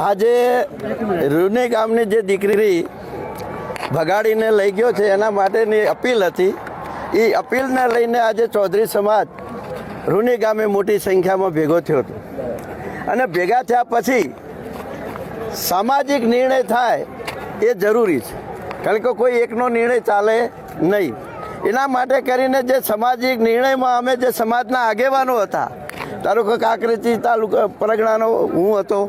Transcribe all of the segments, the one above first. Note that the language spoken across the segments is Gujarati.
આજે રૂની ગામની જે દીકરી ભગાડીને લઈ ગયો છે એના માટેની અપીલ હતી. એ અપીલને લઈને આજે ચૌધરી સમાજ રૂની ગામે મોટી સંખ્યામાં ભેગો થયો હતો. અને ભેગા થયા પછી સામાજિક નિર્ણય થાય એ જરૂરી છે, કારણ કે કોઈ એકનો નિર્ણય ચાલે નહીં. એના માટે કરીને જે સામાજિક નિર્ણયમાં અમે જે સમાજના આગેવાનો હતા, ધારો કે કાંકરેજી તાલુકા પરગણાનો હું હતો,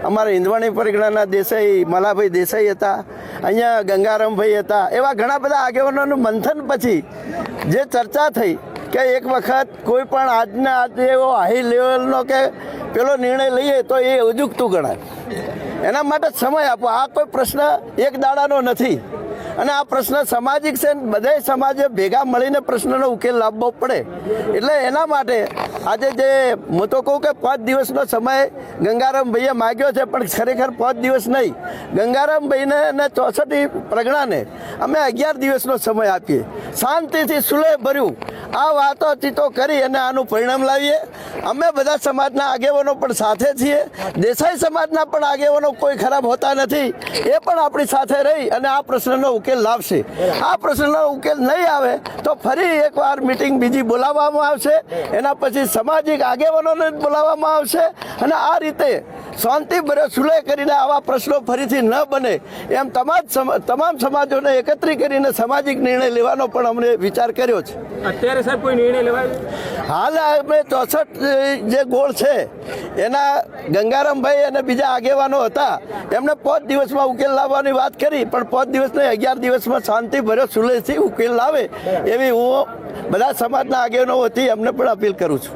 અમારા હિંદવાણી પરગણાના દેસાઈ મલાભાઈ દેસાઈ હતા, અહીંયા ગંગારામભાઈ હતા, એવા ઘણા બધા આગેવાનોનું મંથન પછી જે ચર્ચા થઈ કે એક વખત કોઈ પણ આજના આજે એવો હાઈ લેવલનો કે પેલો નિર્ણય લઈએ તો એ ઉજુકતું ગણાય. એના માટે સમય આપો. આ કોઈ પ્રશ્ન એક દાડાનો નથી અને આ પ્રશ્ન સામાજિક છે. બધા સમાજે ભેગા મળીને પ્રશ્નનો ઉકેલ લાવવો પડે. એટલે એના માટે આજે જે હું તો કહું કે 5 દિવસનો સમય ગંગારામભાઈએ માગ્યો છે, પણ ખરેખર 5 દિવસ નહીં, ગંગારામભાઈને અને 64 પ્રગણાને અમે 11 દિવસનો સમય આપીએ. શાંતિથી સુલેહ ભર્યું આ વાતોચીતો કરી અને આનું પરિણામ લાવીએ. અમે બધા સમાજના આગેવાનો પણ સાથે છીએ. દેસાઈ સમાજના પણ આગેવાનો કોઈ ખરાબ હોતા નથી, એ પણ આપણી સાથે રહી અને આ પ્રશ્નનો ઉકેલ લાવશે. આ પ્રશ્નનો ઉકેલ નહીં આવે તો ફરી એકવાર મિટિંગ બીજી બોલાવવામાં આવશે. એના પછી સામાજિક આગેવાનોને બોલાવવામાં આવશે અને આ રીતે શાંતિભર્યો સુલેહ કરીને આવા પ્રશ્નો ફરીથી ન બને એમ તમામ સમાજોને એકત્રિત કરીને સામાજિક નિર્ણય લેવાનો પણ અમને વિચાર કર્યો છે. અત્યારે સાહેબ કોઈ નિર્ણય લેવાય? હાલ અમે 64 જે ગોળ છે એના ગંગારામભાઈ અને બીજા આગેવાનો હતા, એમને 5 દિવસમાં ઉકેલ લાવવાની વાત કરી, પણ 5 દિવસ નહીં 11 દિવસમાં શાંતિભર્યો સુલેહથી ઉકેલ લાવે એવી હું બધા સમાજના આગેવાનો વતી એમને પણ અપીલ કરું છું.